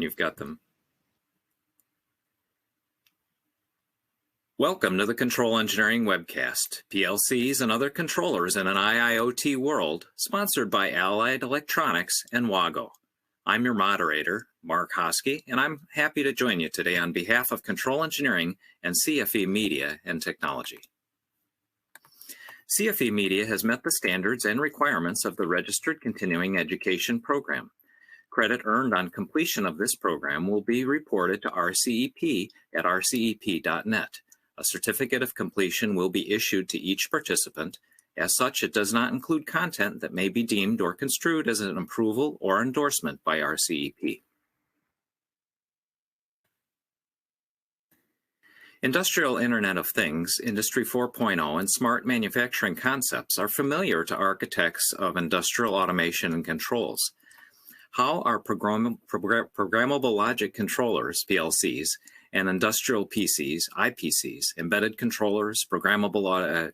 when you've got them. Welcome to the Control Engineering Webcast, PLCs and Other Controllers in an IIoT World, sponsored by Allied Electronics and WAGO. I'm your moderator, Mark Hosky, and I'm happy to join you today on behalf of Control Engineering and CFE Media and Technology. CFE Media has met the standards and requirements of the Registered Continuing Education Program. Credit earned on completion of this program will be reported to RCEP at rcep.net. A certificate of completion will be issued to each participant. As such, it does not include content that may be deemed or construed as an approval or endorsement by RCEP. Industrial Internet of Things, Industry 4.0, and smart manufacturing concepts are familiar to architects of industrial automation and controls. How are programmable logic controllers, PLCs, and industrial PCs, IPCs, embedded controllers, programmable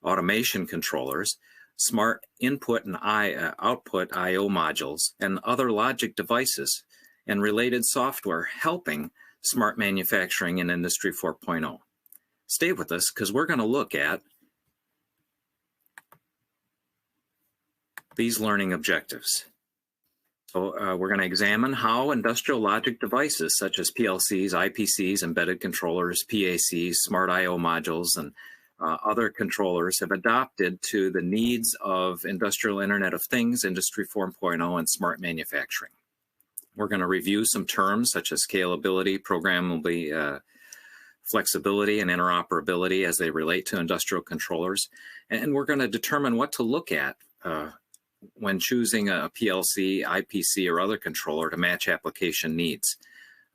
automation controllers, smart input and output I/O modules, and other logic devices and related software helping smart manufacturing in Industry 4.0. Stay with us because we're going to look at these learning objectives. So we're going to examine how industrial logic devices such as PLCs, IPCs, embedded controllers, PACs, smart I/O modules, and other controllers have adapted to the needs of Industrial Internet of Things, Industry 4.0, and smart manufacturing. We're going to review some terms such as scalability, programmability, flexibility, and interoperability as they relate to industrial controllers. And we're going to determine what to look at when choosing a PLC, IPC, or other controller to match application needs.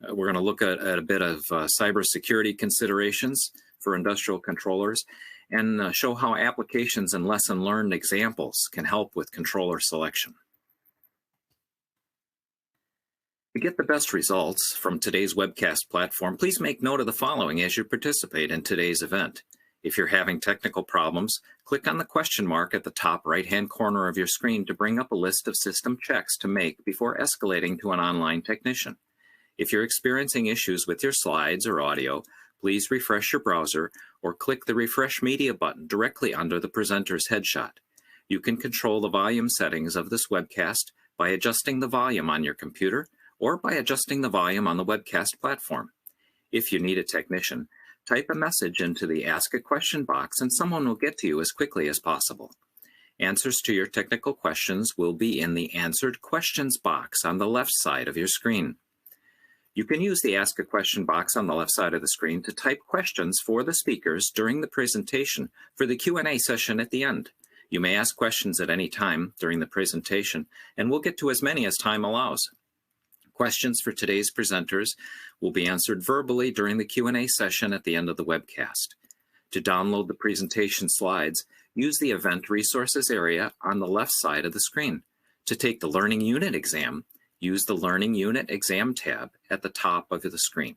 We're going to look at a bit of cybersecurity considerations for industrial controllers and show how applications and lesson learned examples can help with controller selection. To get the best results from today's webcast platform, please make note of the following as you participate in today's event. If you're having technical problems, click on the question mark at the top right-hand corner of your screen to bring up a list of system checks to make before escalating to an online technician. If you're experiencing issues with your slides or audio, please refresh your browser or click the Refresh Media button directly under the presenter's headshot. You can control the volume settings of this webcast by adjusting the volume on your computer or by adjusting the volume on the webcast platform. If you need a technician, type a message into the Ask a Question box and someone will get to you as quickly as possible. Answers to your technical questions will be in the Answered Questions box on the left side of your screen. You can use the Ask a Question box on the left side of the screen to type questions for the speakers during the presentation for the Q&A session at the end. You may ask questions at any time during the presentation, and we'll get to as many as time allows. Questions for today's presenters will be answered verbally during the Q&A session at the end of the webcast. To download the presentation slides, use the Event Resources area on the left side of the screen. To take the Learning Unit exam, use the Learning Unit Exam tab at the top of the screen.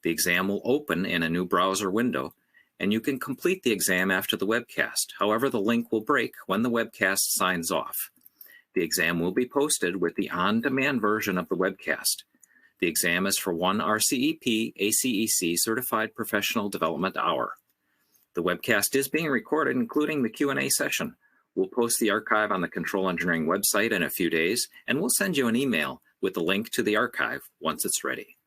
The exam will open in a new browser window, and you can complete the exam after the webcast. However, the link will break when the webcast signs off. The exam will be posted with the on-demand version of the webcast. The exam is for 1 RCEP ACEC Certified Professional Development Hour. The webcast is being recorded, including the Q&A session. We'll post the archive on the Control Engineering website in a few days, and we'll send you an email with the link to the archive once it's ready.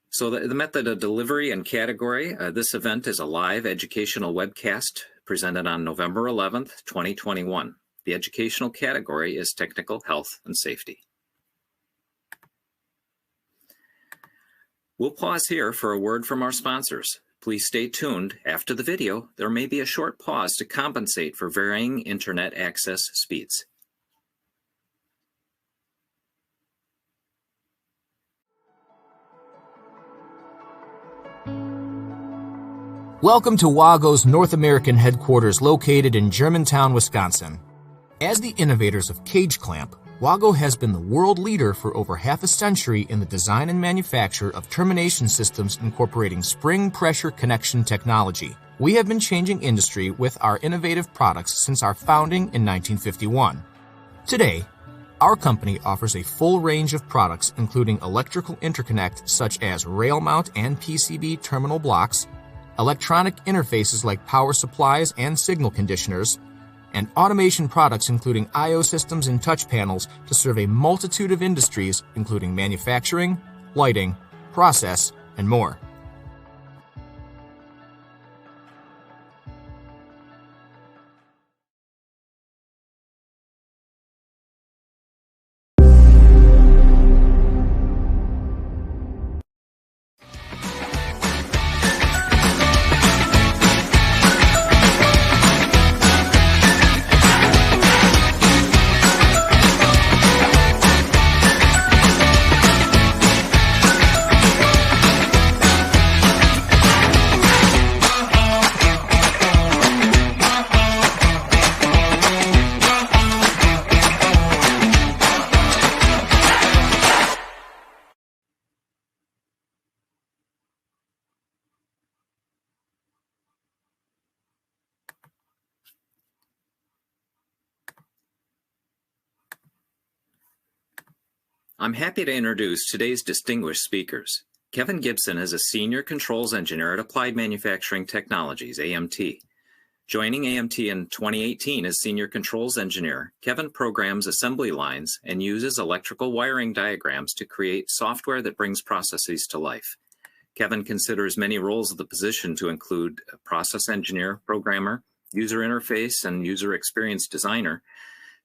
So the method of delivery and category, this event is a live educational webcast presented on November 11th, 2021. The educational category is Technical Health and Safety. We'll pause here for a word from our sponsors. Please stay tuned. After the video, there may be a short pause to compensate for varying internet access speeds. Welcome to WAGO's North American headquarters located in Germantown, Wisconsin. As the innovators of cage clamp, WAGO has been the world leader for over half a century in the design and manufacture of termination systems incorporating spring pressure connection technology. We have been changing industry with our innovative products since our founding in 1951. Today, our company offers a full range of products including electrical interconnect such as rail mount and PCB terminal blocks, electronic interfaces like power supplies and signal conditioners, and automation products including I/O systems and touch panels to serve a multitude of industries including manufacturing, lighting, process, and more. I'm happy to introduce today's distinguished speakers. Kevin Gibson is a Senior Controls Engineer at Applied Manufacturing Technologies, AMT. Joining AMT in 2018 as Senior Controls Engineer, Kevin programs assembly lines and uses electrical wiring diagrams to create software that brings processes to life. Kevin considers many roles of the position to include a process engineer, programmer, user interface and user experience designer,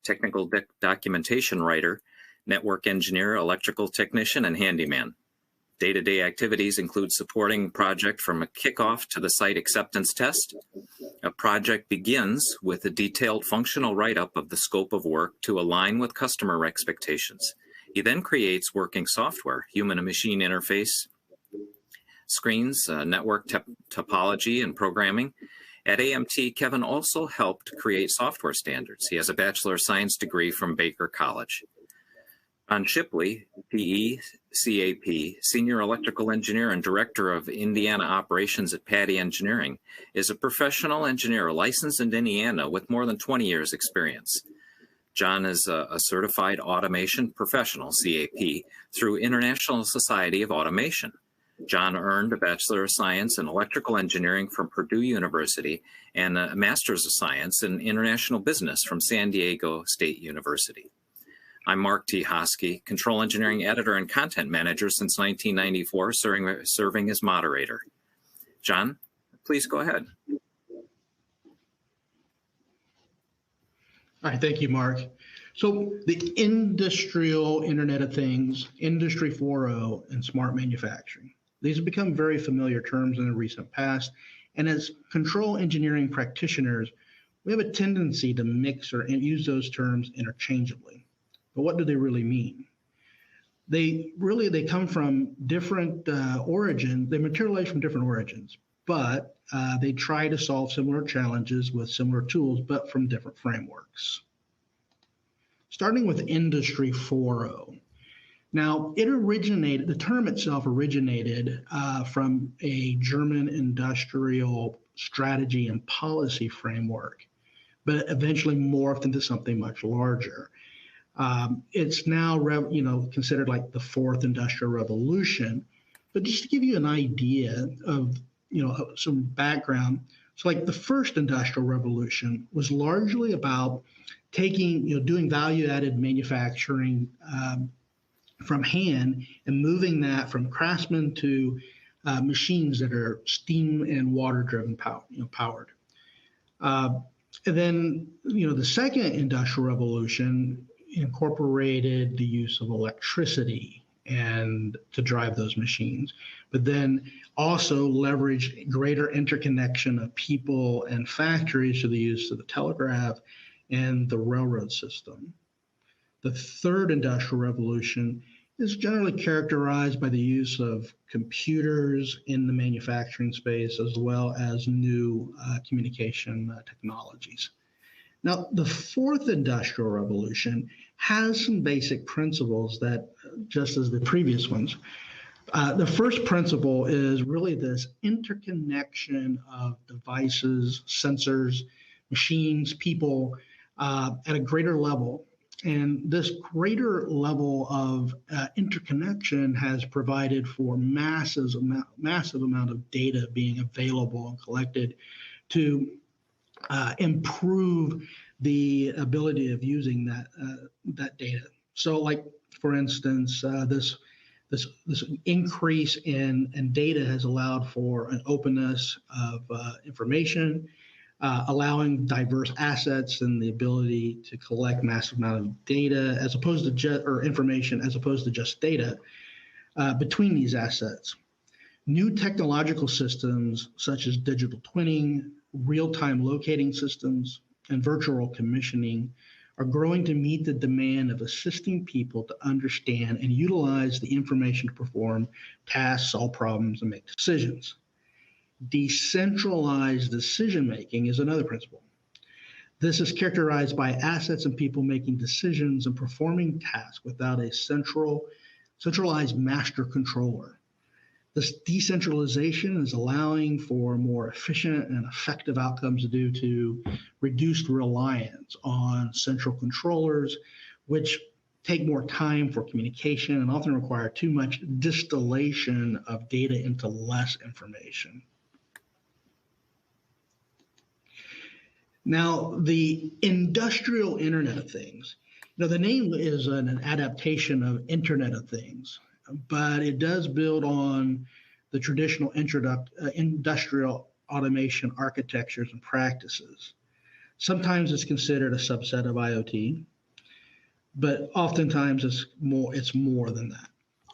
technical documentation writer, network engineer, electrical technician, and handyman. Day-to-day activities include supporting a project from a kickoff to the site acceptance test. A project begins with a detailed functional write-up of the scope of work to align with customer expectations. He then creates working software, human and machine interface, screens, network topology, and programming. At AMT, Kevin also helped create software standards. He has a Bachelor of Science degree from Baker College. John Shipley, PE, CAP, Senior Electrical Engineer and Director of Indiana Operations at Patty Engineering, is a professional engineer licensed in Indiana with more than 20 years' experience. John is a certified automation professional, CAP, through International Society of Automation. John earned a Bachelor of Science in Electrical Engineering from Purdue University and a Master's of Science in International Business from San Diego State University. I'm Mark T. Hosky, Control Engineering Editor and Content Manager since 1994, serving as moderator. John, please go ahead. All right, thank you, Mark. So the industrial Internet of Things, Industry 4.0, and smart manufacturing. These have become very familiar terms in the recent past, and as control engineering practitioners, we have a tendency to mix or use those terms interchangeably. But what do they really mean? They come from different origins. They materialize from different origins, but they try to solve similar challenges with similar tools, but from different frameworks. Starting with Industry 4.0. Now, the term itself originated from a German industrial strategy and policy framework, but eventually morphed into something much larger. It's now considered like the fourth industrial revolution. But just to give you an idea of some background, so like the first industrial revolution was largely about doing value-added manufacturing from hand and moving that from craftsmen to machines that are steam and water-driven powered. And then the second industrial revolution incorporated the use of electricity and to drive those machines, but then also leveraged greater interconnection of people and factories through the use of the telegraph and the railroad system. The third industrial revolution is generally characterized by the use of computers in the manufacturing space, as well as new communication technologies. Now, the fourth industrial revolution has some basic principles that, just as the previous ones, The first principle is really this interconnection of devices, sensors, machines, people at a greater level. And this greater level of interconnection has provided for massive amount of data being available and collected to improve the ability of using that data. So, like for instance, this increase in data has allowed for an openness of information, allowing diverse assets and the ability to collect massive amount of data as opposed to information as opposed to just data between these assets. New technological systems such as digital twinning, real-time locating systems, and virtual commissioning are growing to meet the demand of assisting people to understand and utilize the information to perform tasks, solve problems, and make decisions. Decentralized decision-making is another principle. This is characterized by assets and people making decisions and performing tasks without a centralized master controller. This decentralization is allowing for more efficient and effective outcomes due to reduced reliance on central controllers, which take more time for communication and often require too much distillation of data into less information. Now, the industrial Internet of Things. Now, the name is an adaptation of Internet of Things, but it does build on the traditional industrial automation architectures and practices. Sometimes it's considered a subset of IoT, but oftentimes it's more than that.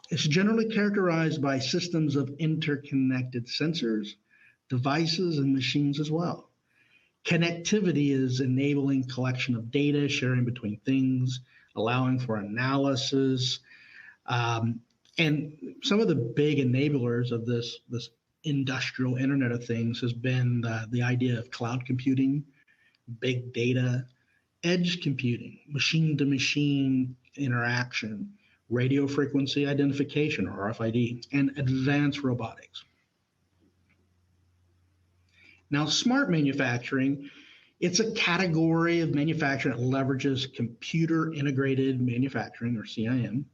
It's generally characterized by systems of interconnected sensors, devices, and machines as well. Connectivity is enabling collection of data, sharing between things, allowing for analysis, and some of the big enablers of this industrial Internet of Things has been the idea of cloud computing, big data, edge computing, machine-to-machine interaction, radio frequency identification, or RFID, and advanced robotics. Now, smart manufacturing, it's a category of manufacturing that leverages computer integrated manufacturing, or CIM.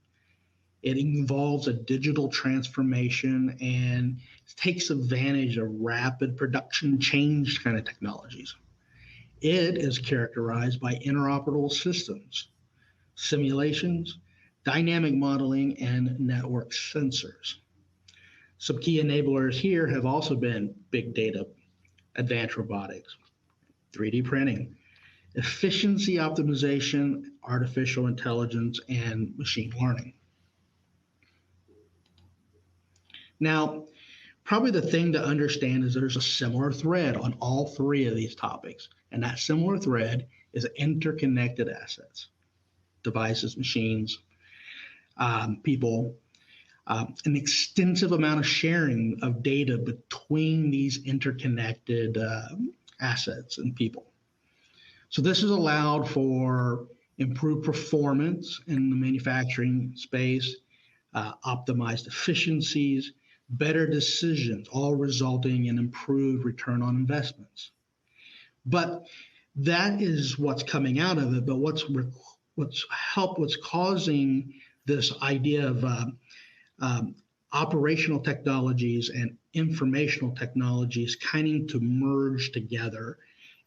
It involves a digital transformation and takes advantage of rapid production change kind of technologies. It is characterized by interoperable systems, simulations, dynamic modeling, and network sensors. Some key enablers here have also been big data, advanced robotics, 3D printing, efficiency optimization, artificial intelligence, and machine learning. Now, probably the thing to understand is there's a similar thread on all three of these topics, and that similar thread is interconnected assets, devices, machines, people, an extensive amount of sharing of data between these interconnected assets and people. So this has allowed for improved performance in the manufacturing space, optimized efficiencies, better decisions, all resulting in improved return on investments. But that is what's coming out of it. But what's causing this idea of operational technologies and informational technologies kind of to merge together,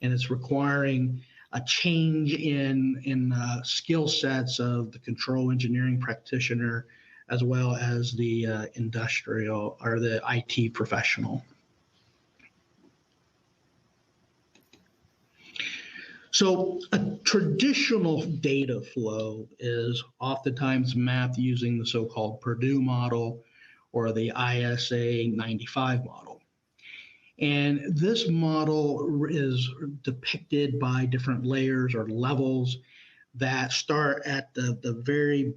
and it's requiring a change in skill sets of the control engineering practitioner as well as the industrial or the IT professional. So a traditional data flow is oftentimes mapped using the so-called Purdue model or the ISA 95 model. And this model is depicted by different layers or levels that start at the very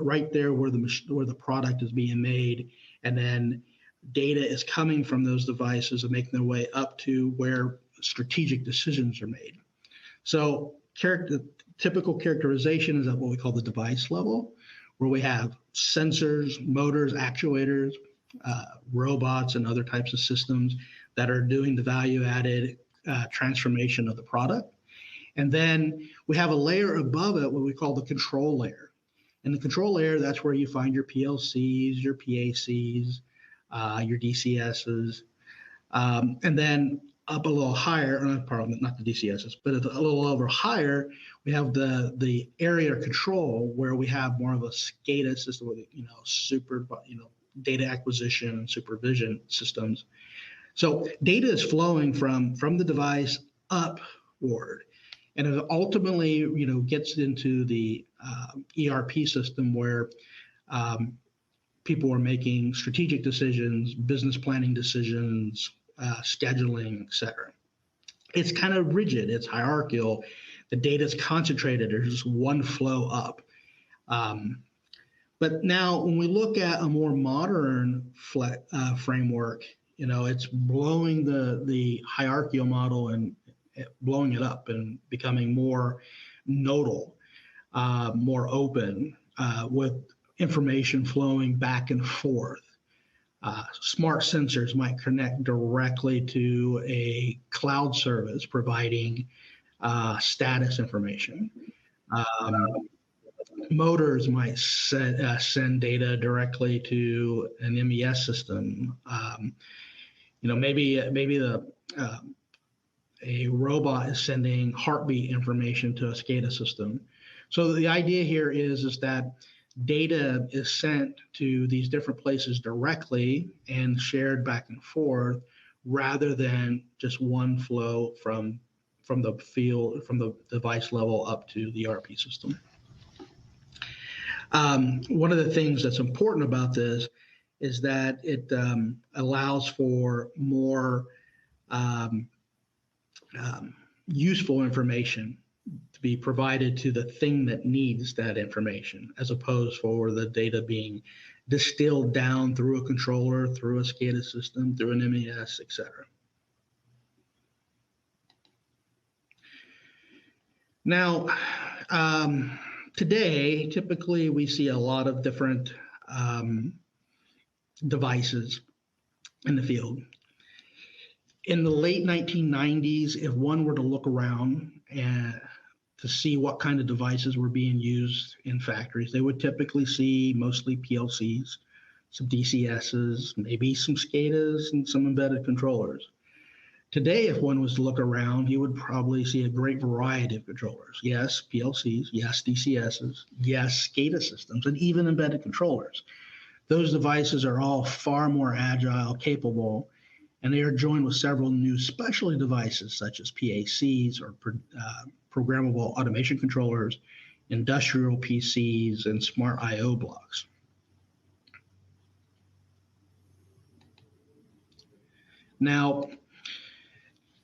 right there where the product is being made, and then data is coming from those devices and making their way up to where strategic decisions are made. So typical characterization is at what we call the device level, where we have sensors, motors, actuators, robots, and other types of systems that are doing the value-added transformation of the product. And then we have a layer above it, what we call the control layer. And the control layer, that's where you find your PLCs, your PACs, your DCSs. And then up a little higher, pardon, not the DCSs, but a little over higher, we have the area of control where we have more of a SCADA system with, data acquisition and supervision systems. So data is flowing from the device upward. And it ultimately, gets into the ERP system where people are making strategic decisions, business planning decisions, scheduling, et cetera. It's kind of rigid. It's hierarchical. The data is concentrated. There's just one flow up. But now when we look at a more modern framework, it's blowing the hierarchical model and blowing it up and becoming more nodal, more open, with information flowing back and forth. Smart sensors might connect directly to a cloud service providing status information. Motors might send data directly to an MES system. Maybe a robot is sending heartbeat information to a SCADA system. So the idea here is that data is sent to these different places directly and shared back and forth, rather than just one flow from the field, from the device level up to the ERP system. One of the things that's important about this is that it allows for more useful information to be provided to the thing that needs that information, as opposed for the data being distilled down through a controller, through a SCADA system, through an MES, et cetera. Now, today, typically we see a lot of different devices in the field. In the late 1990s, if one were to look around and to see what kind of devices were being used in factories, they would typically see mostly PLCs, some DCSs, maybe some SCADAs, and some embedded controllers. Today, if one was to look around, you would probably see a great variety of controllers. Yes, PLCs, yes, DCSs, yes, SCADA systems, and even embedded controllers. Those devices are all far more agile, capable, and they are joined with several new specialty devices such as PACs or programmable automation controllers, industrial PCs, and smart I/O blocks. Now,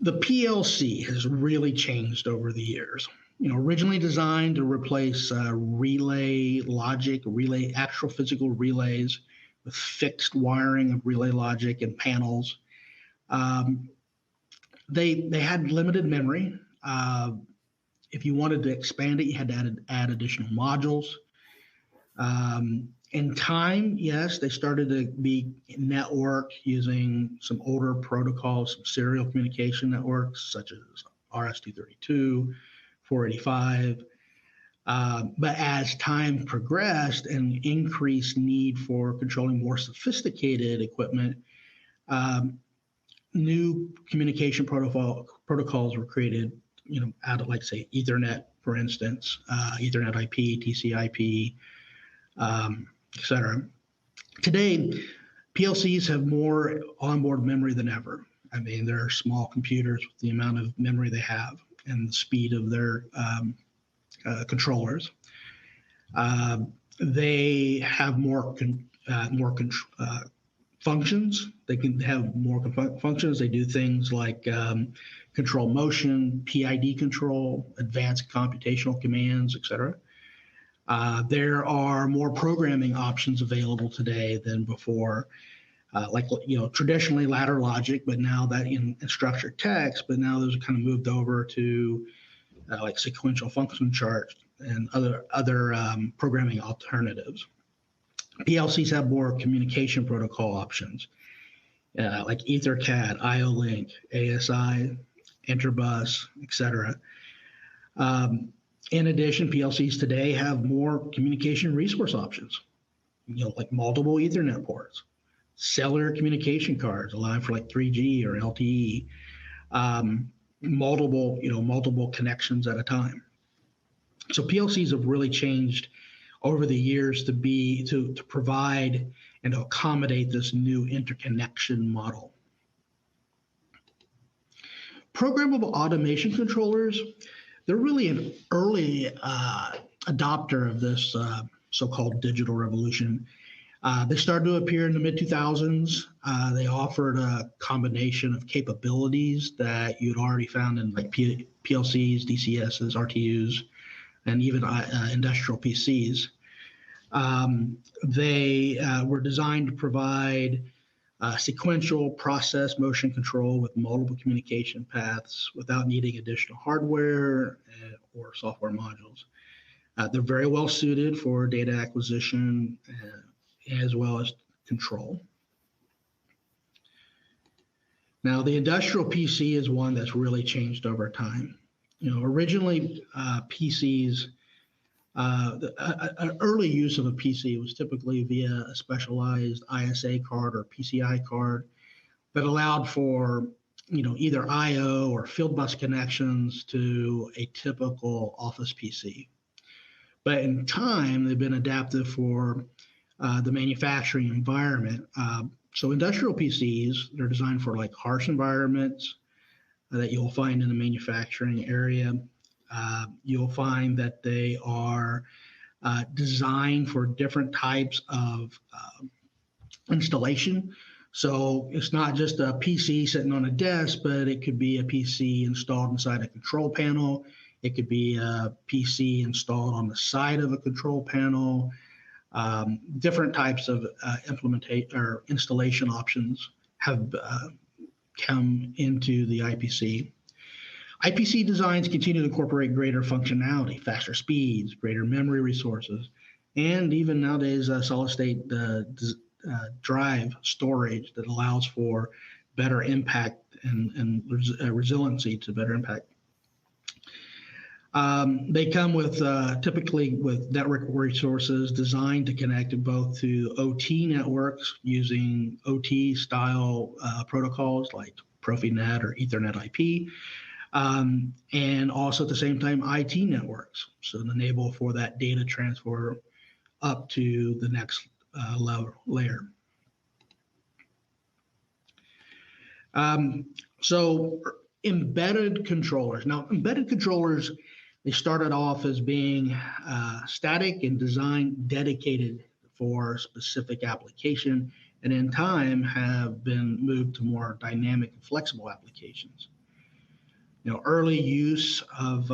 the PLC has really changed over the years. Originally designed to replace relay logic, actual physical relays with fixed wiring of relay logic and panels. They had limited memory. If you wanted to expand it, you had to add additional modules. In time, yes, they started to be networked using some older protocols, some serial communication networks such as RS-232, 485. But as time progressed and increased need for controlling more sophisticated equipment, new communication protocols were created, out of, like, say, Ethernet, for instance, Ethernet IP, TCP, et cetera. Today, PLCs have more onboard memory than ever. I mean, they're small computers with the amount of memory they have and the speed of their controllers. They have more functions. They can have more functions. They do things like control motion, PID control, advanced computational commands, et cetera. There are more programming options available today than before, traditionally ladder logic, but now that in structured text, but now those are kind of moved over to like sequential function charts and other programming alternatives. PLCs have more communication protocol options, like EtherCAT, IO-Link, ASI, Interbus, etc. In addition, PLCs today have more communication resource options, like multiple Ethernet ports, cellular communication cards allowing for like 3G or LTE, multiple connections at a time. So PLCs have really changed over the years to provide and to accommodate this new interconnection model. Programmable automation controllers, they're really an early adopter of this so-called digital revolution. They started to appear in the mid-2000s. They offered a combination of capabilities that you'd already found in like PLCs, DCSs, RTUs, and even industrial PCs. They were designed to provide sequential process motion control with multiple communication paths without needing additional hardware or software modules. They're very well suited for data acquisition as well as control. Now, the industrial PC is one that's really changed over time. Originally PCs, an early use of a PC was typically via a specialized ISA card or PCI card that allowed for either I/O or field bus connections to a typical office PC. But in time, they've been adapted for the manufacturing environment. So industrial PCs, they're designed for like harsh environments that you'll find in the manufacturing area. You'll find that they are designed for different types of installation. So it's not just a PC sitting on a desk, but it could be a PC installed inside a control panel. It could be a PC installed on the side of a control panel. Different types of implementation or installation options have come into the IPC. IPC designs continue to incorporate greater functionality, faster speeds, greater memory resources, and even nowadays solid-state drive storage that allows for better impact and resiliency to better impact. They come with typically with network resources designed to connect both to OT networks using OT-style protocols like Profinet or Ethernet IP, and also at the same time IT networks, so enable for that data transfer up to the next layer. So embedded controllers. Now, embedded controllers, they started off as being static and designed dedicated for specific application, and in time have been moved to more dynamic and flexible applications. Early use of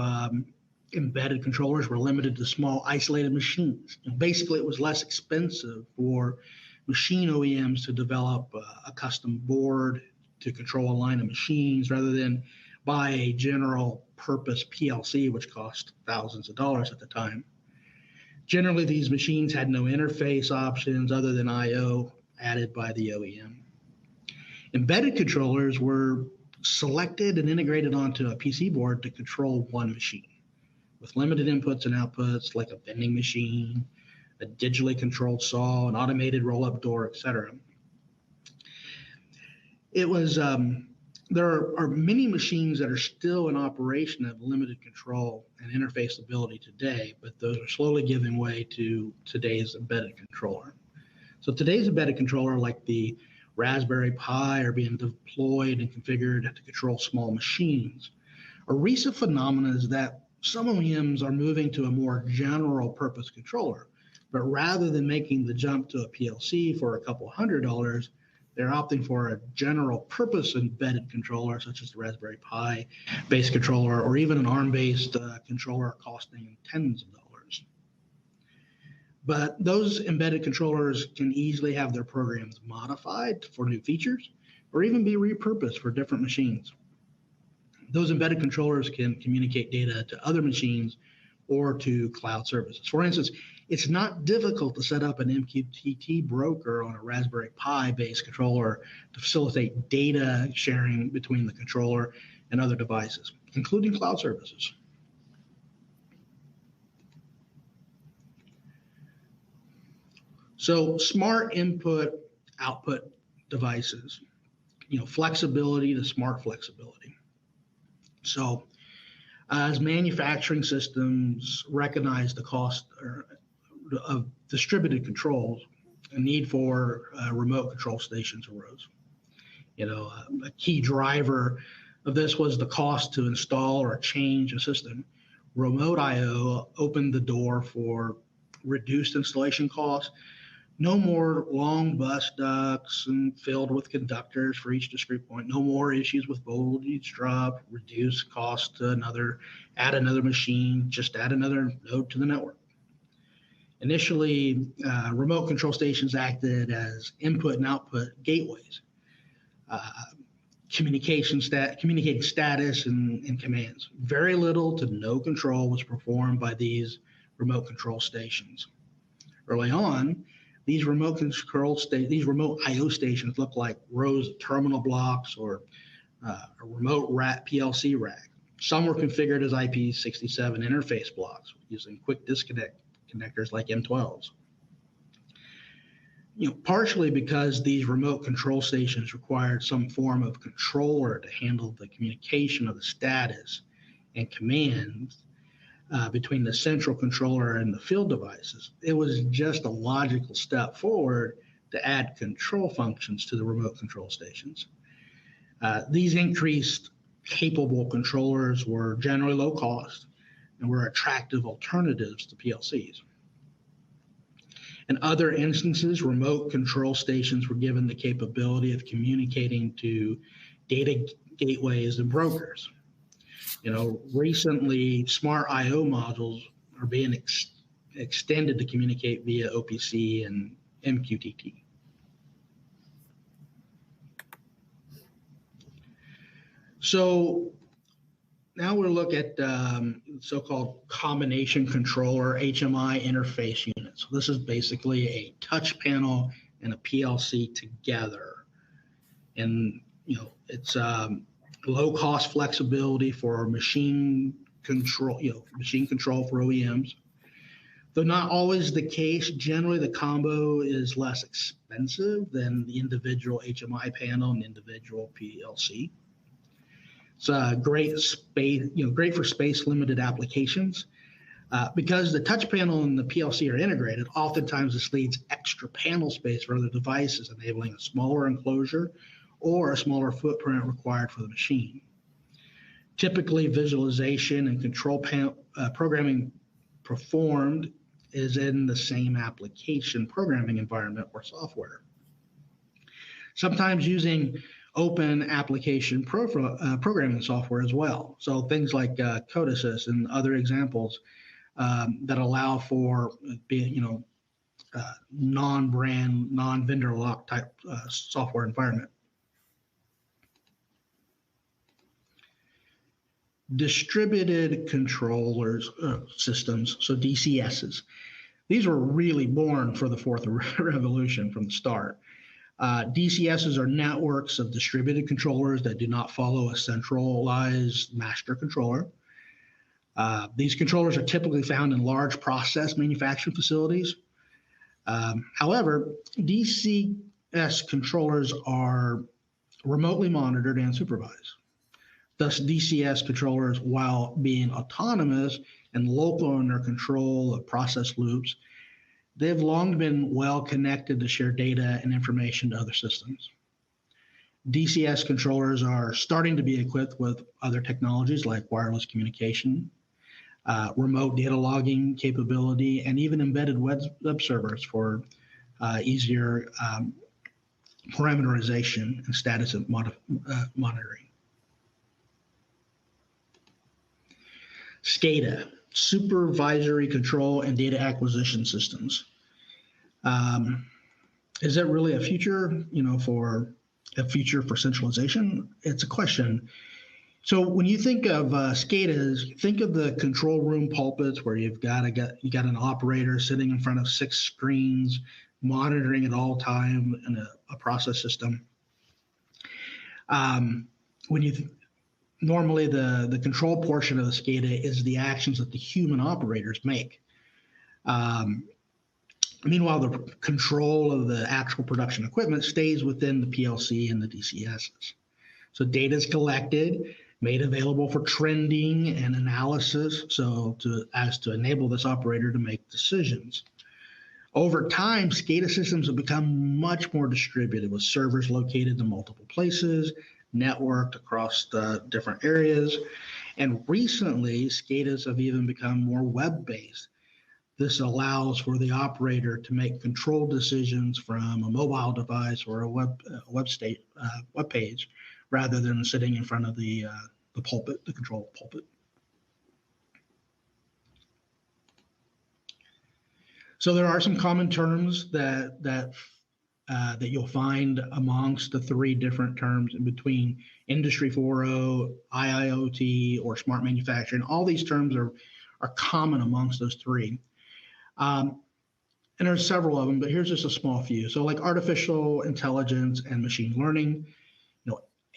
embedded controllers were limited to small isolated machines. Basically, it was less expensive for machine OEMs to develop a custom board to control a line of machines rather than buy a general purpose PLC, which cost thousands of dollars at the time. Generally, these machines had no interface options other than I/O added by the OEM. Embedded controllers were selected and integrated onto a PC board to control one machine with limited inputs and outputs like a vending machine, a digitally controlled saw, an automated roll-up door, etc. It was there are many machines that are still in operation that have limited control and interface ability today, but those are slowly giving way to today's embedded controller. So today's embedded controller, like the Raspberry Pi, are being deployed and configured to control small machines. A recent phenomenon is that some OEMs are moving to a more general purpose controller, but rather than making the jump to a PLC for a couple $100, they're opting for a general purpose embedded controller, such as the Raspberry Pi based controller, or even an ARM-based controller costing tens of dollars. But those embedded controllers can easily have their programs modified for new features, or even be repurposed for different machines. Those embedded controllers can communicate data to other machines or to cloud services. For instance, it's not difficult to set up an MQTT broker on a Raspberry Pi-based controller to facilitate data sharing between the controller and other devices, including cloud services. So smart input-output devices, flexibility to smart flexibility. So as manufacturing systems recognize the cost of distributed controls, a need for remote control stations arose. A key driver of this was the cost to install or change a system. Remote I/O opened the door for reduced installation costs. No more long bus ducts and filled with conductors for each discrete point. No more issues with voltage drop, reduce cost to add another machine, just add another node to the network. Initially, remote control stations acted as input and output gateways, communicating status and commands. Very little to no control was performed by these remote control stations. Early on, these remote I/O stations look like rows of terminal blocks or a remote PLC rack. Some were configured as IP67 interface blocks using quick disconnect connectors like M12s. Partially because these remote control stations required some form of controller to handle the communication of the status and commands between the central controller and the field devices, it was just a logical step forward to add control functions to the remote control stations. These increased capable controllers were generally low cost and were attractive alternatives to PLCs. In other instances, remote control stations were given the capability of communicating to data gateways and brokers. Recently, smart I/O modules are being extended to communicate via OPC and MQTT. So now we'll look at so-called combination controller HMI interface units. So this is basically a touch panel and a PLC together. And, it's low cost flexibility for machine control for OEMs. Though not always the case, generally the combo is less expensive than the individual HMI panel and individual PLC. It's great for space limited applications. Because the touch panel and the PLC are integrated, oftentimes this leaves extra panel space for other devices, enabling a smaller enclosure or a smaller footprint required for the machine. Typically, visualization and control programming performed is in the same application programming environment or software. Sometimes using open application programming software as well. So things like Codesys and other examples that allow for non-brand, non-vendor lock type software environment. Distributed controllers systems, so DCSs. These were really born for the fourth revolution from the start. DCSs are networks of distributed controllers that do not follow a centralized master controller. These controllers are typically found in large process manufacturing facilities. However, DCS controllers are remotely monitored and supervised. Thus, DCS controllers, while being autonomous and local in their control of process loops, they've long been well connected to share data and information to other systems. DCS controllers are starting to be equipped with other technologies like wireless communication, remote data logging capability, and even embedded web servers for easier parameterization and status of monitoring. SCADA, supervisory control and data acquisition systems. Is it really a future, for centralization? It's a question. So when you think of SCADAs, think of the control room pulpits where you got an operator sitting in front of 6 screens, monitoring at all time in a process system. When you normally the control portion of the SCADA is the actions that the human operators make. Meanwhile, the control of the actual production equipment stays within the PLC and the DCSs. So data is collected, made available for trending and analysis, as to enable this operator to make decisions. Over time, SCADA systems have become much more distributed, with servers located in multiple places, networked across the different areas. And recently, SCADAs have even become more web-based. This allows for the operator to make control decisions from a mobile device or a web page, rather than sitting in front of the pulpit, the control pulpit. So there are some common terms that you'll find amongst the 3 different terms in between Industry 4.0, IIoT, or smart manufacturing. All these terms are common amongst those 3. And there's several of them, but here's just a small few. So like artificial intelligence and machine learning.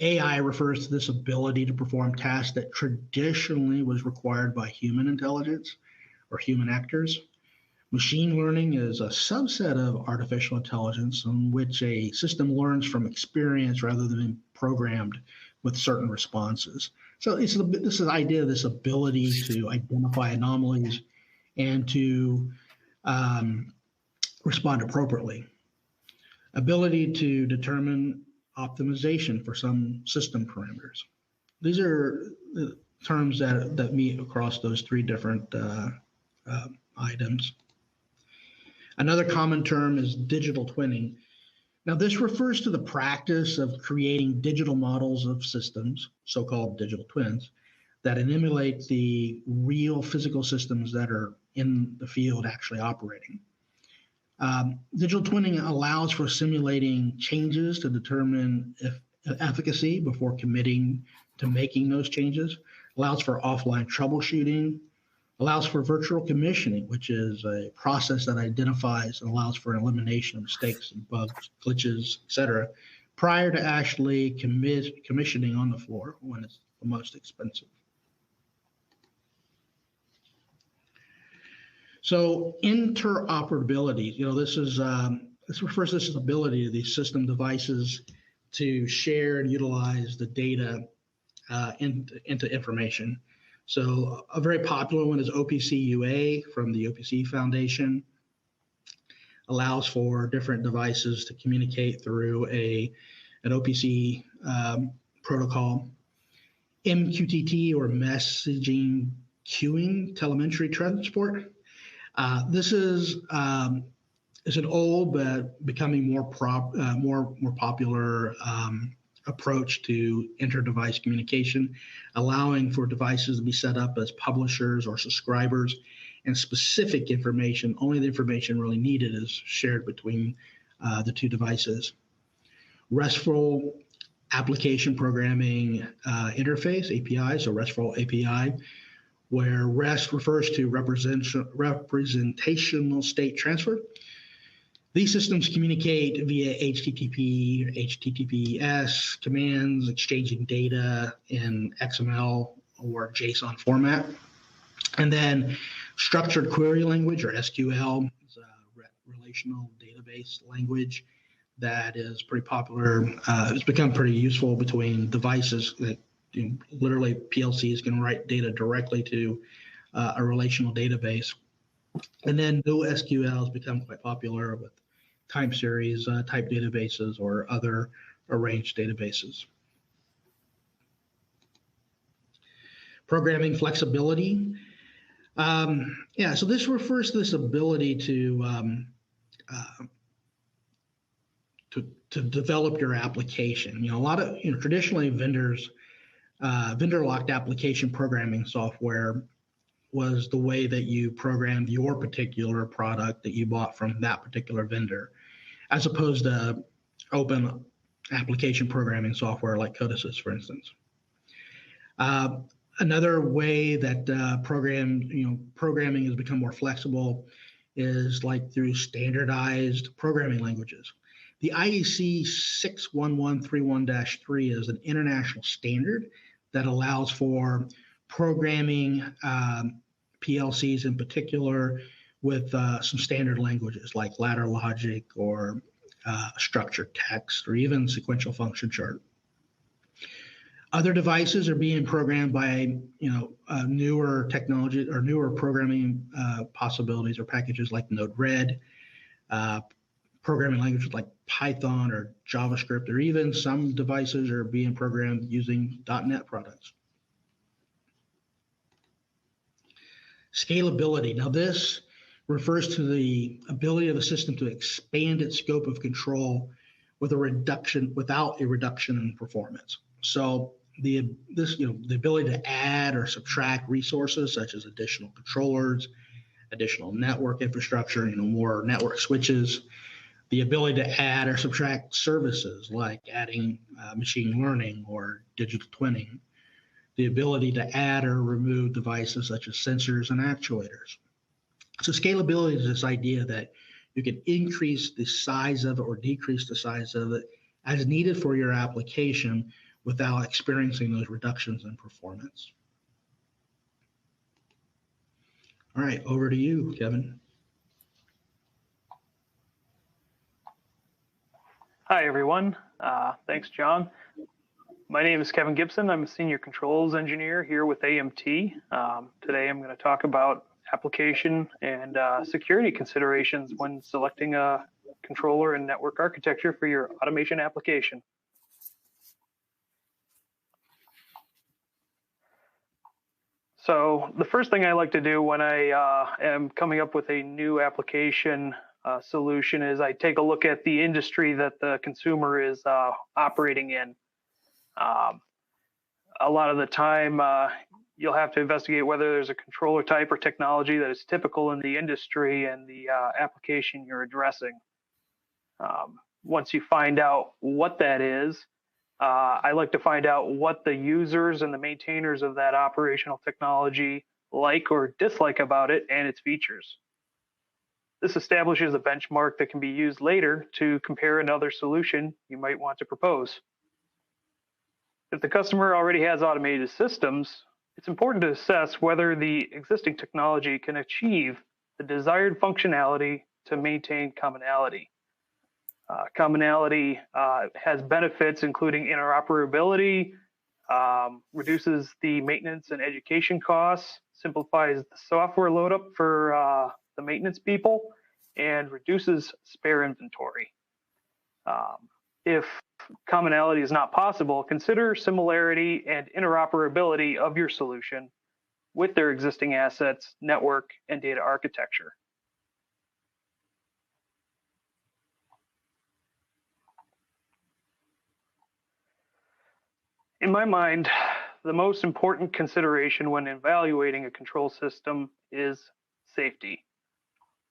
AI refers to this ability to perform tasks that traditionally was required by human intelligence or human actors. Machine learning is a subset of artificial intelligence in which a system learns from experience rather than being programmed with certain responses. So this is the idea of this ability to identify anomalies and to respond appropriately. Ability to determine optimization for some system parameters. These are the terms that meet across those 3 different items. Another common term is digital twinning. Now, this refers to the practice of creating digital models of systems, so-called digital twins, that emulate the real physical systems that are in the field actually operating. Digital twinning allows for simulating changes to determine efficacy before committing to making those changes, allows for offline troubleshooting, allows for virtual commissioning, which is a process that identifies and allows for an elimination of mistakes and bugs, glitches, etc., prior to actually commissioning on the floor when it's the most expensive. So interoperability, this refers to this ability of these system devices to share and utilize the data into information. So a very popular one is OPC UA from the OPC Foundation. Allows for different devices to communicate through an OPC protocol. MQTT, or messaging queuing telemetry transport. This is an old but becoming more popular approach to inter-device communication, allowing for devices to be set up as publishers or subscribers, and specific information, only the information really needed, is shared between the 2 devices. RESTful application programming interface, API, so RESTful API, where REST refers to representational state transfer. These systems communicate via HTTP, HTTPS commands, exchanging data in XML or JSON format. And then structured query language, or SQL, is a relational database language that is pretty popular. It's become pretty useful between devices that literally PLCs can write data directly to a relational database. And then NoSQL has become quite popular with time series type databases or other arranged databases. Programming flexibility. So this refers to this ability to develop your application. A lot of traditionally vendor-locked application programming software was the way that you programmed your particular product that you bought from that particular vendor, as opposed to open application programming software like Codesys, for instance. Another way that programming has become more flexible is like through standardized programming languages. The IEC 61131-3 is an international standard that allows for programming PLCs in particular with some standard languages like ladder logic or structured text or even sequential function chart. Other devices are being programmed by newer technology or newer programming possibilities or packages like Node-RED, programming languages like Python or JavaScript, or even some devices are being programmed using .NET products. Scalability. Now this refers to the ability of a system to expand its scope of control without a reduction in performance. So the ability to add or subtract resources such as additional controllers, additional network infrastructure, more network switches, the ability to add or subtract services like adding machine learning or digital twinning, the ability to add or remove devices such as sensors and actuators. So scalability is this idea that you can increase the size of it or decrease the size of it as needed for your application without experiencing those reductions in performance. All right, over to you, Kevin. Hi, everyone. Thanks, John. My name is Kevin Gibson. I'm a senior controls engineer here with AMT. Today, I'm going to talk about application and security considerations when selecting a controller and network architecture for your automation application. So the first thing I like to do when I am coming up with a new application solution is I take a look at the industry that the consumer is operating in. A lot of the time, you'll have to investigate whether there's a controller type or technology that is typical in the industry and the application you're addressing. Once you find out what that is, I like to find out what the users and the maintainers of that operational technology like or dislike about it and its features. This establishes a benchmark that can be used later to compare another solution you might want to propose. If the customer already has automated systems, it's important to assess whether the existing technology can achieve the desired functionality to maintain commonality. Commonality has benefits including interoperability, reduces the maintenance and education costs, simplifies the software load up for the maintenance people, and reduces spare inventory. If commonality is not possible, consider similarity and interoperability of your solution with their existing assets, network, and data architecture. In my mind, the most important consideration when evaluating a control system is safety.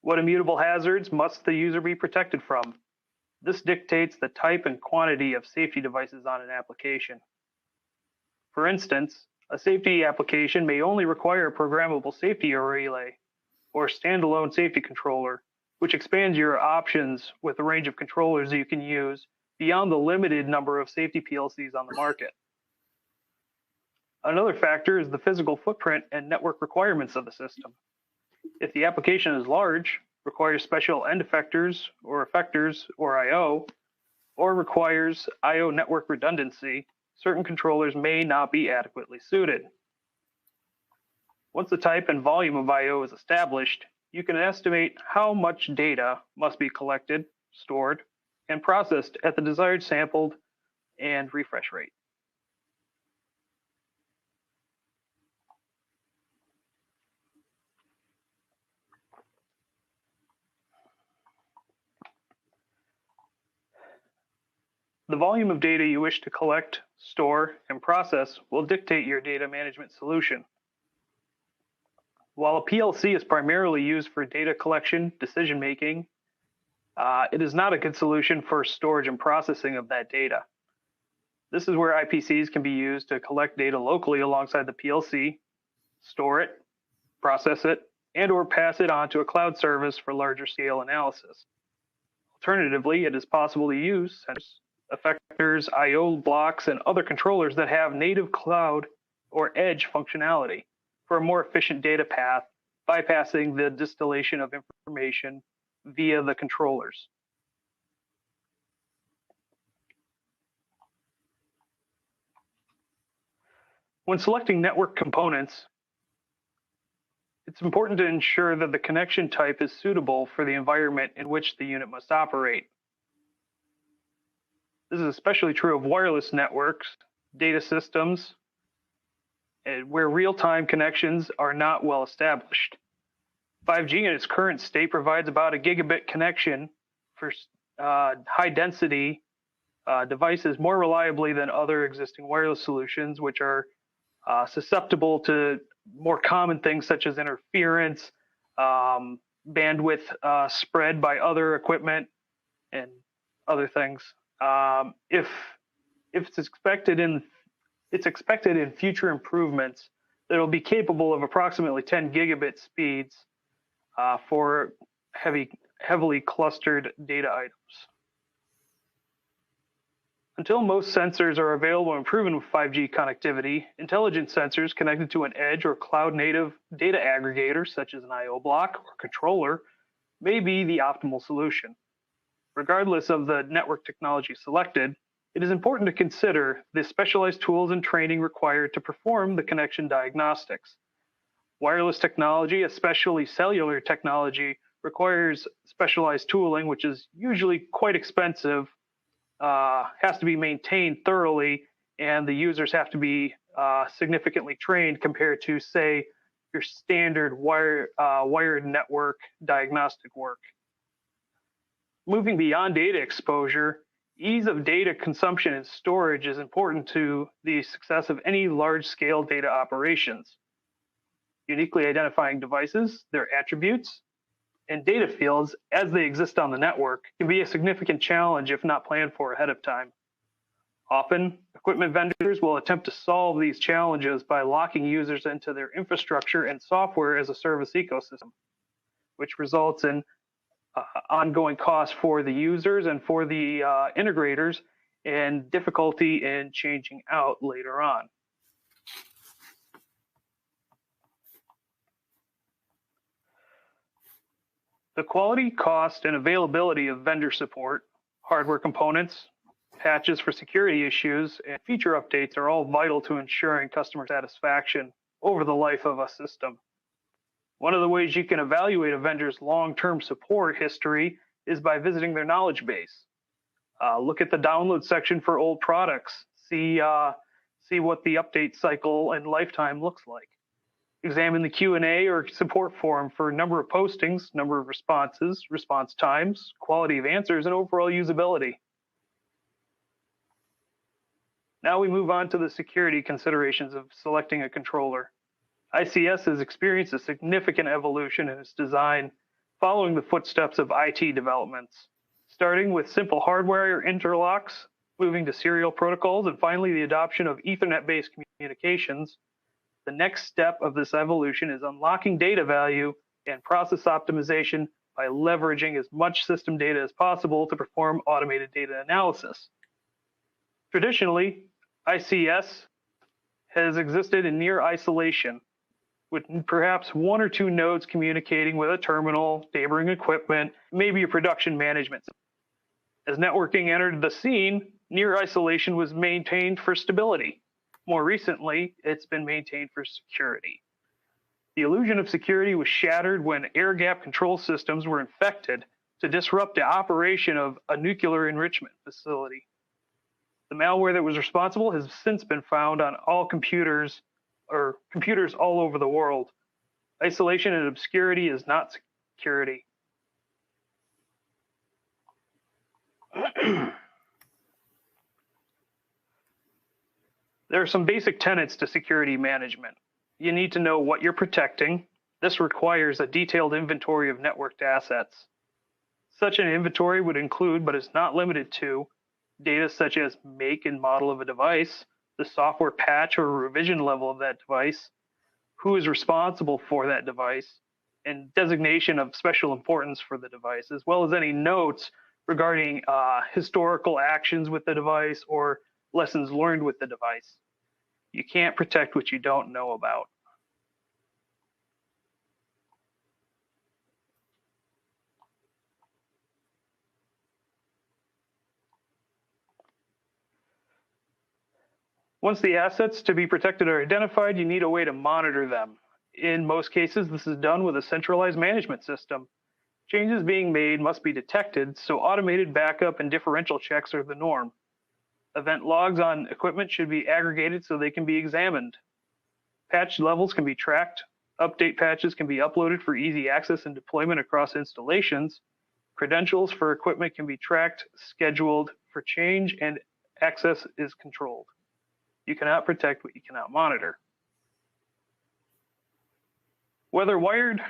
What immutable hazards must the user be protected from? This dictates the type and quantity of safety devices on an application. For instance, a safety application may only require a programmable safety relay or standalone safety controller, which expands your options with a range of controllers that you can use beyond the limited number of safety PLCs on the market. Another factor is the physical footprint and network requirements of the system. If the application is large, requires special end effectors or I/O, or requires I/O network redundancy, certain controllers may not be adequately suited. Once the type and volume of I/O is established, you can estimate how much data must be collected, stored, and processed at the desired sampled and refresh rate. The volume of data you wish to collect, store, and process will dictate your data management solution. While a PLC is primarily used for data collection, decision-making, it is not a good solution for storage and processing of that data. This is where IPCs can be used to collect data locally alongside the PLC, store it, process it, and or pass it on to a cloud service for larger scale analysis. Alternatively, it is possible to use sensors, effectors, I/O blocks, and other controllers that have native cloud or edge functionality for a more efficient data path, bypassing the distillation of information via the controllers. When selecting network components, it's important to ensure that the connection type is suitable for the environment in which the unit must operate. This is especially true of wireless networks, data systems, and where real-time connections are not well established. 5G in its current state provides about a gigabit connection for high-density devices more reliably than other existing wireless solutions, which are susceptible to more common things such as interference, bandwidth spread by other equipment, and other things. If it's expected in future improvements that it'll be capable of approximately 10 gigabit speeds for heavily clustered data items. Until most sensors are available and proven with 5G connectivity, intelligent sensors connected to an edge or cloud-native data aggregator, such as an I/O block or controller, may be the optimal solution. Regardless of the network technology selected, it is important to consider the specialized tools and training required to perform the connection diagnostics. Wireless technology, especially cellular technology, requires specialized tooling, which is usually quite expensive, has to be maintained thoroughly, and the users have to be significantly trained compared to, say, your standard wired network diagnostic work. Moving beyond data exposure, ease of data consumption and storage is important to the success of any large-scale data operations. Uniquely identifying devices, their attributes, and data fields as they exist on the network can be a significant challenge if not planned for ahead of time. Often, equipment vendors will attempt to solve these challenges by locking users into their infrastructure and software as a service ecosystem, which results in ongoing costs for the users and for the integrators and difficulty in changing out later on. The quality, cost, and availability of vendor support, hardware components, patches for security issues, and feature updates are all vital to ensuring customer satisfaction over the life of a system. One of the ways you can evaluate a vendor's long-term support history is by visiting their knowledge base. Look at the download section for old products. See what the update cycle and lifetime looks like. Examine the Q&A or support forum for number of postings, number of responses, response times, quality of answers, and overall usability. Now we move on to the security considerations of selecting a controller. ICS has experienced a significant evolution in its design following the footsteps of IT developments, starting with simple hardware interlocks, moving to serial protocols, and finally the adoption of Ethernet-based communications. The next step of this evolution is unlocking data value and process optimization by leveraging as much system data as possible to perform automated data analysis. Traditionally, ICS has existed in near isolation, with perhaps one or two nodes communicating with a terminal, neighboring equipment, maybe a production management system. As networking entered the scene, near isolation was maintained for stability. More recently, it's been maintained for security. The illusion of security was shattered when air-gap control systems were infected to disrupt the operation of a nuclear enrichment facility. The malware that was responsible has since been found on all computers all over the world. Isolation and obscurity is not security. There are some basic tenets to security management. You need to know what you're protecting. This requires a detailed inventory of networked assets. Such an inventory would include, but is not limited to, Data such as make and model of a device, the software patch or revision level of that device, who is responsible for that device, and designation of special importance for the device, as well as any notes regarding historical actions with the device or lessons learned with the device. You can't protect what you don't know about. Once the assets to be protected are identified, you need a way to monitor them. In most cases, this is done with a centralized management system. Changes being made must be detected, so automated backup and differential checks are the norm. Event logs on equipment should be aggregated so they can be examined. Patch levels can be tracked. Update patches can be uploaded for easy access and deployment across installations. Credentials for equipment can be tracked, scheduled for change, and access is controlled. You cannot protect what you cannot monitor. Whether wired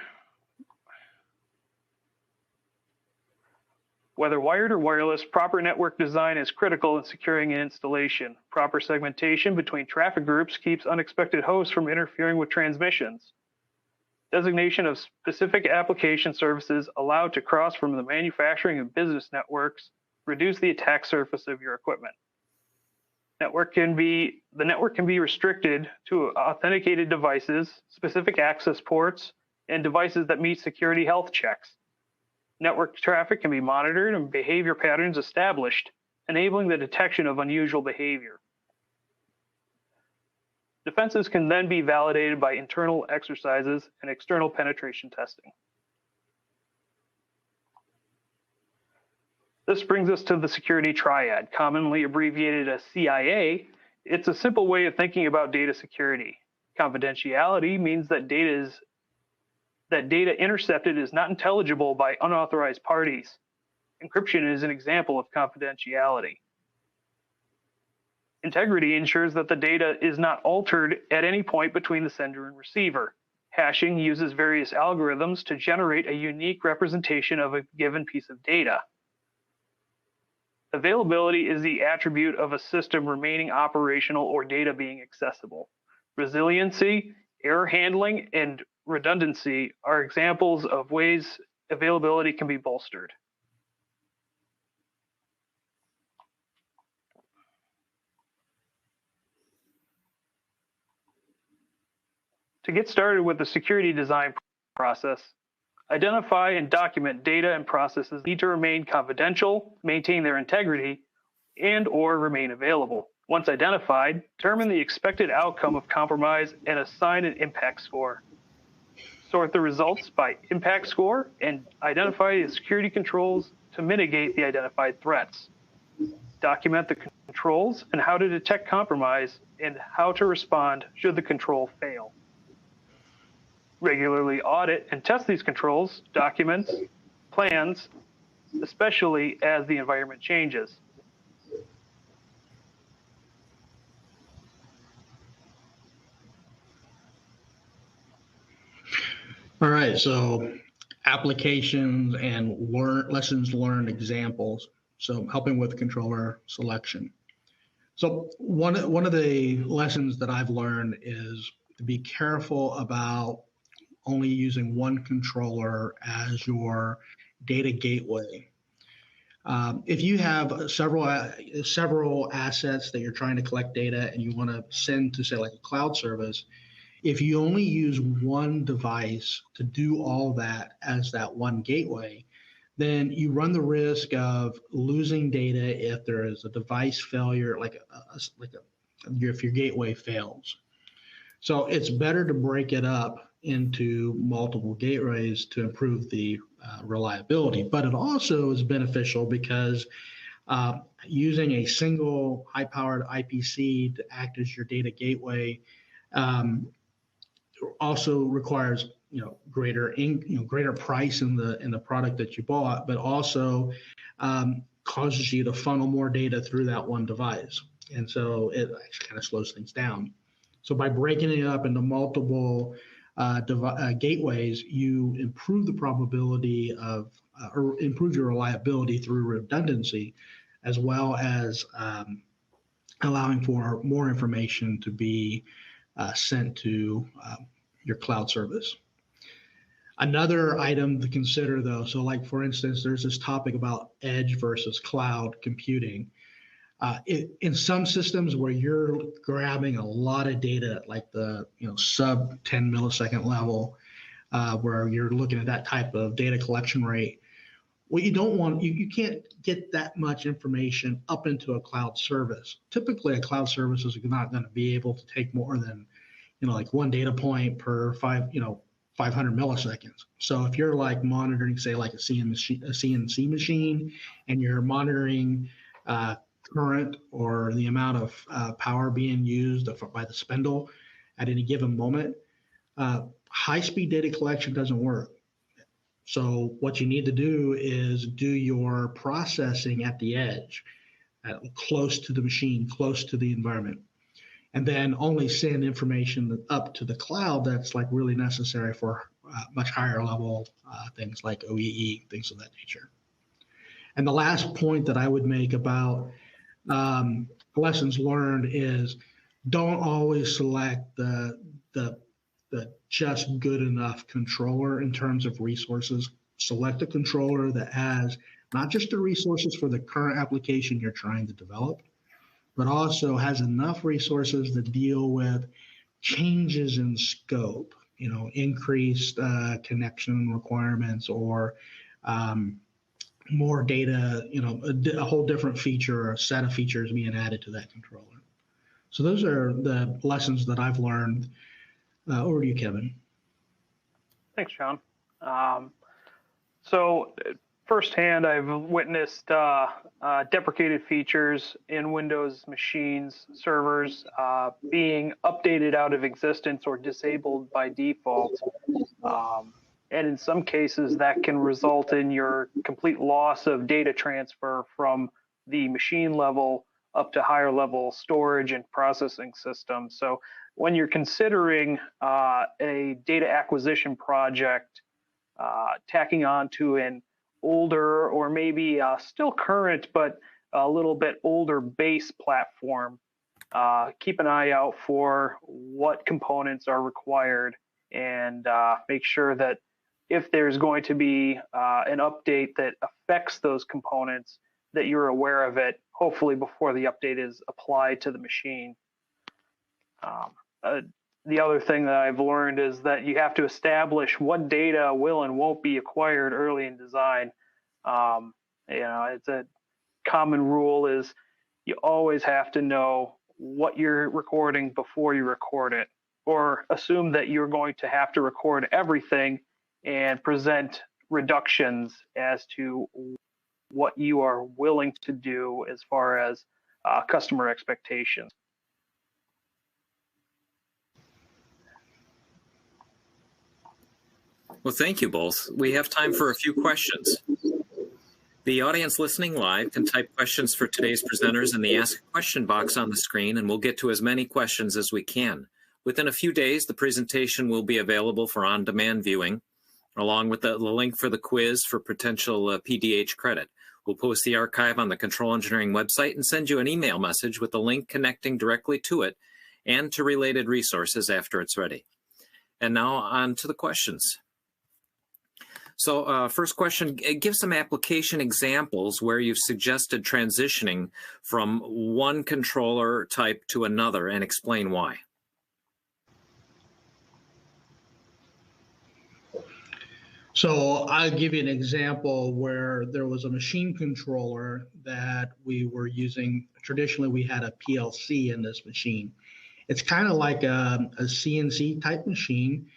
or wireless, proper network design is critical in securing an installation. Proper segmentation between traffic groups keeps unexpected hosts from interfering with transmissions. Designation of specific application services allowed to cross from the manufacturing and business networks reduce the attack surface of your equipment. The network can be restricted to authenticated devices, specific access ports, and devices that meet security health checks. Network traffic can be monitored and behavior patterns established, enabling the detection of unusual behavior. Defenses can then be validated by internal exercises and external penetration testing. This brings us to the security triad, commonly abbreviated as CIA. It's a simple way of thinking about data security. Confidentiality means that data intercepted is not intelligible by unauthorized parties. Encryption is an example of confidentiality. Integrity ensures that the data is not altered at any point between the sender and receiver. Hashing uses various algorithms to generate a unique representation of a given piece of data. Availability is the attribute of a system remaining operational or data being accessible. Resiliency, error handling, and redundancy are examples of ways availability can be bolstered. To get started with the security design process, identify and document data and processes need to remain confidential, maintain their integrity, and/or remain available. Once identified, determine the expected outcome of compromise and assign an impact score. Sort the results by impact score and identify the security controls to mitigate the identified threats. Document the controls and how to detect compromise and how to respond should the control fail. Regularly audit and test these controls, documents, plans, especially as the environment changes. All right, so applications and lessons learned examples. So helping with controller selection. So one of the lessons that I've learned is to be careful about only using one controller as your data gateway. If you have several assets that you're trying to collect data and you want to send to, say, like a cloud service, if you only use one device to do all that as that one gateway, then you run the risk of losing data if there is a device failure, if your gateway fails. So it's better to break it up into multiple gateways to improve the reliability. But it also is beneficial because using a single high-powered IPC to act as your data gateway also requires greater price in the product that you bought, but also causes you to funnel more data through that one device, and so it actually kind of slows things down. So by breaking it up into multiple gateways, you improve the probability of or improve your reliability through redundancy, as well as allowing for more information to be sent to your cloud service. Another item to consider though, so like for instance, there's this topic about edge versus cloud computing. In some systems where you're grabbing a lot of data, like the sub 10 millisecond level, where you're looking at that type of data collection rate, what you don't want, you can't get that much information up into a cloud service. Typically, a cloud service is not going to be able to take more than like one data point per 500 milliseconds. So if you're like monitoring, say, like a CNC machine, and you're monitoring current or the amount of power being used by the spindle at any given moment, high-speed data collection doesn't work. So what you need to do is do your processing at the edge, close to the machine, close to the environment, and then only send information up to the cloud that's like really necessary for much higher level things like OEE, things of that nature. And the last point that I would make about lessons learned is don't always select the just good enough controller in terms of resources. Select a controller that has not just the resources for the current application you're trying to develop, but also has enough resources to deal with changes in scope, increased connection requirements, or more data, a whole different feature or a set of features being added to that controller. So those are the lessons that I've learned. Over to you, Kevin. Thanks, John. So firsthand, I've witnessed deprecated features in Windows machines, servers, being updated out of existence or disabled by default. And in some cases, that can result in your complete loss of data transfer from the machine level up to higher level storage and processing systems. So when you're considering a data acquisition project, tacking on to an older or maybe still current but a little bit older base platform, keep an eye out for what components are required, and make sure that if there's going to be an update that affects those components, that you're aware of it, hopefully before the update is applied to the machine. The other thing that I've learned is that you have to establish what data will and won't be acquired early in design. It's a common rule is you always have to know what you're recording before you record it, or assume that you're going to have to record everything and present reductions as to what you are willing to do as far as customer expectations. Well, thank you both. We have time for a few questions. The audience listening live can type questions for today's presenters in the Ask a Question box on the screen, and we'll get to as many questions as we can. Within a few days, the presentation will be available for on-demand viewing, along with the link for the quiz for potential PDH credit. We'll post the archive on the Control Engineering website and send you an email message with a link connecting directly to it and to related resources after it's ready. And now on to the questions. So first question, give some application examples where you've suggested transitioning from one controller type to another, and explain why. So I'll give you an example where there was a machine controller that we were using. Traditionally, we had a PLC in this machine. It's kind of like a CNC type machine.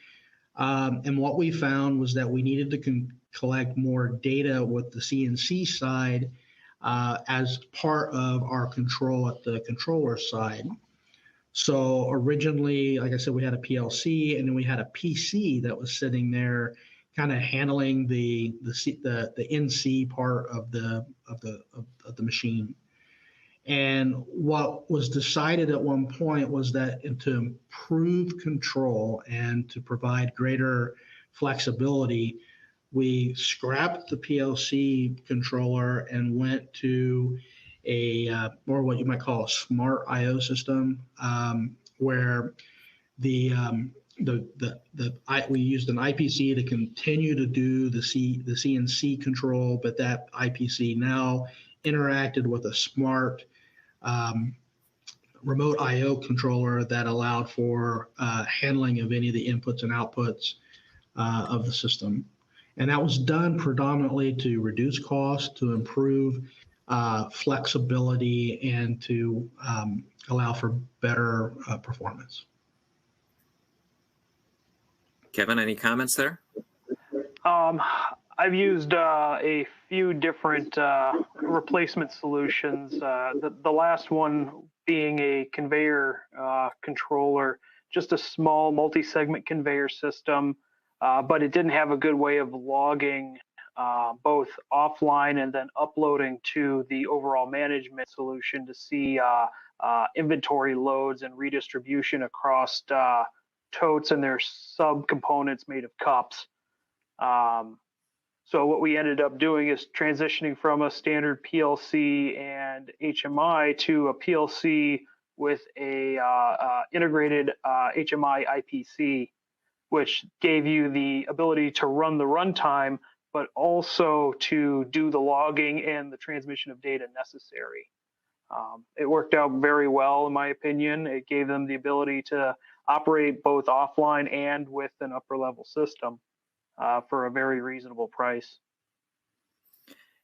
And what we found was that we needed to collect more data with the CNC side as part of our control at the controller side. So originally, like I said, we had a PLC, and then we had a PC that was sitting there kind of handling the NC part of the machine. And what was decided at one point was that to improve control and to provide greater flexibility, we scrapped the PLC controller and went to or what you might call a smart I/O system, where we used an IPC to continue to do the CNC control, but that IPC now interacted with a smart remote I/O controller that allowed for handling of any of the inputs and outputs of the system. And that was done predominantly to reduce cost, to improve flexibility, and to allow for better performance. Kevin, any comments there? I've used a few different replacement solutions. The last one being a conveyor controller, just a small multi-segment conveyor system, but it didn't have a good way of logging both offline and then uploading to the overall management solution to see inventory loads and redistribution across totes and their subcomponents made of cups. So what we ended up doing is transitioning from a standard PLC and HMI to a PLC with a integrated HMI IPC, which gave you the ability to run the runtime, but also to do the logging and the transmission of data necessary. It worked out very well, in my opinion. It gave them the ability to operate both offline and with an upper level system for a very reasonable price.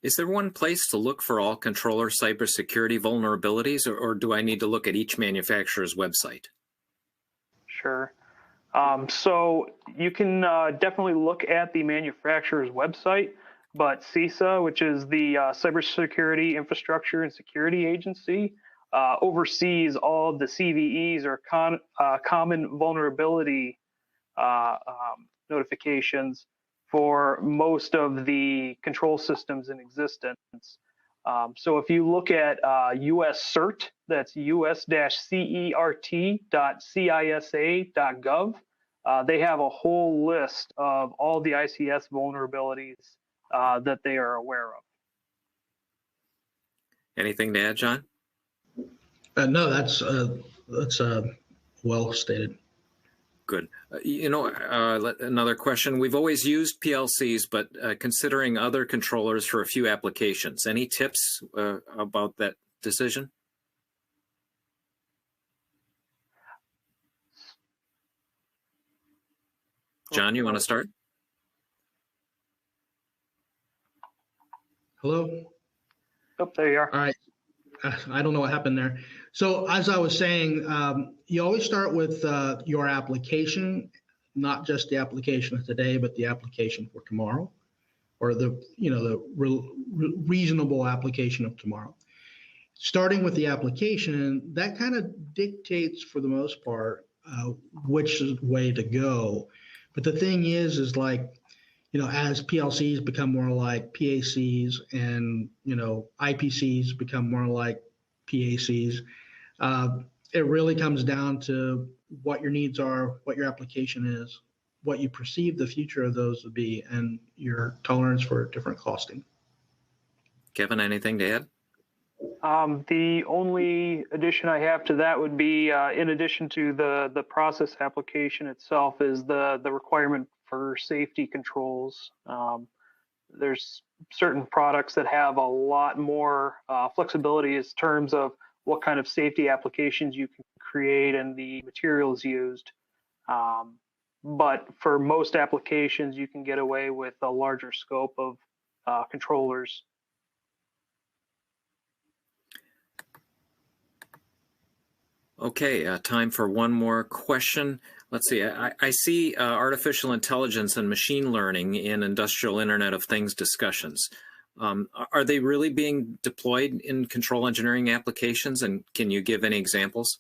Is there one place to look for all controller cybersecurity vulnerabilities, or do I need to look at each manufacturer's website? Sure. So you can definitely look at the manufacturer's website, but CISA, which is the Cybersecurity Infrastructure and Security Agency, oversees all of the CVEs, or common vulnerability notifications for most of the control systems in existence. So if you look at US CERT, that's us-cert.cisa.gov, they have a whole list of all the ICS vulnerabilities that they are aware of. Anything to add, John? No, that's well stated. Good. Another question. We've always used PLCs, but considering other controllers for a few applications, any tips about that decision? John, you want to start? Hello? Oh, there you are. All right. I don't know what happened there. So as I was saying, you always start with your application, not just the application of today, but the application for tomorrow, or the reasonable application of tomorrow. Starting with the application, that kind of dictates, for the most part, which way to go. But the thing is like, as PLCs become more like PACs and, IPCs become more like PACs, it really comes down to what your needs are, what your application is, what you perceive the future of those to be, and your tolerance for different costing. Kevin, anything to add? The only addition I have to that would be, in addition to the process application itself, is the requirement for safety controls. There's certain products that have a lot more flexibility in terms of what kind of safety applications you can create and the materials used. But for most applications, you can get away with a larger scope of controllers. Okay, time for one more question. Let's see, I see artificial intelligence and machine learning in industrial Internet of Things discussions. Are they really being deployed in control engineering applications, and can you give any examples?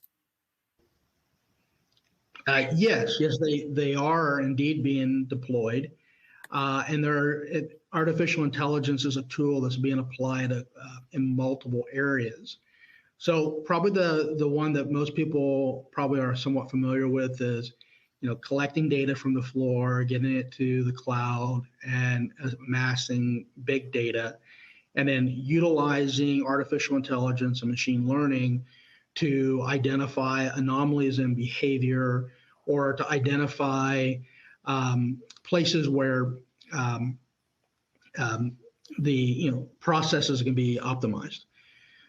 Yes, they are indeed being deployed. And artificial intelligence is a tool that's being applied in multiple areas. So probably the one that most people probably are somewhat familiar with is, collecting data from the floor, getting it to the cloud, and amassing big data. and then utilizing artificial intelligence and machine learning to identify anomalies in behavior or to identify places where the processes can be optimized.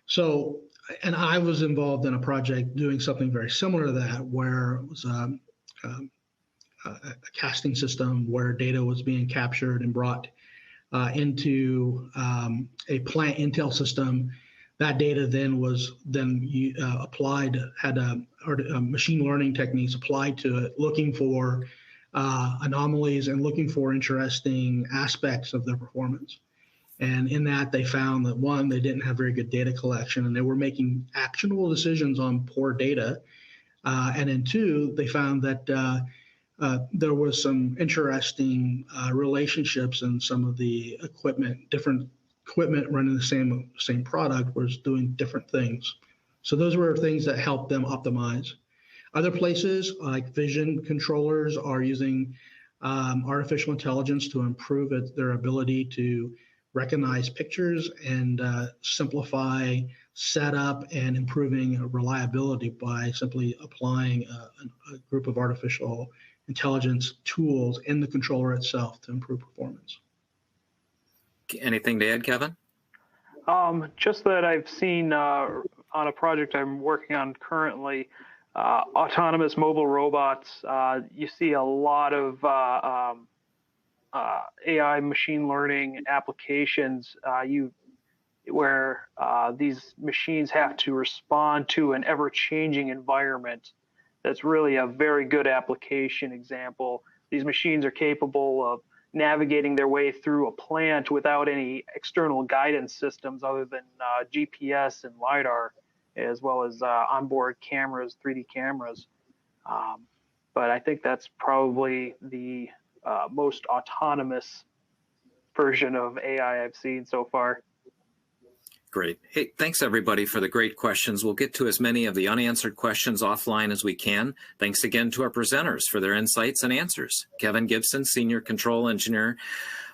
So, and I was involved in a project doing something very similar to that, where it was a casting system where data was being captured and brought into a plant intel system. That data then was applied, had machine learning techniques applied to it, looking for anomalies and looking for interesting aspects of their performance. And in that, they found that, one, they didn't have very good data collection, and they were making actionable decisions on poor data. And then two, they found that there was some interesting relationships in some of the equipment. Different equipment running the same product was doing different things. So those were things that helped them optimize. Other places, like vision controllers, are using artificial intelligence to improve their ability to recognize pictures and simplify setup and improving reliability by simply applying a group of artificial intelligence tools in the controller itself to improve performance. Anything to add, Kevin? Just that I've seen on a project I'm working on currently, autonomous mobile robots. You see a lot of AI machine learning applications where these machines have to respond to an ever-changing environment. That's really a very good application example. These machines are capable of navigating their way through a plant without any external guidance systems other than GPS and LiDAR, as well as onboard cameras, 3D cameras. But I think that's probably the most autonomous version of AI I've seen so far. Great. Hey, thanks everybody for the great questions. We'll get to as many of the unanswered questions offline as we can. Thanks again to our presenters for their insights and answers. Kevin Gibson, Senior Control Engineer,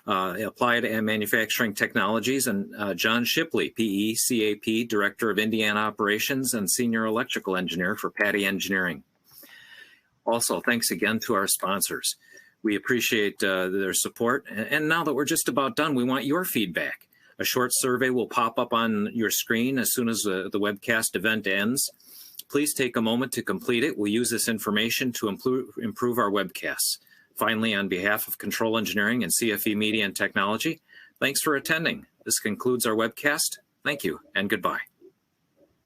Applied and Manufacturing Technologies, and John Shipley, PE, CAP, Director of Indiana Operations and Senior Electrical Engineer for Patty Engineering. Also, thanks again to our sponsors. We appreciate their support. And now that we're just about done, we want your feedback. A short survey will pop up on your screen as soon as the webcast event ends. Please take a moment to complete it. We'll use this information to improve our webcasts. Finally, on behalf of Control Engineering and CFE Media and Technology, thanks for attending. This concludes our webcast. Thank you and goodbye.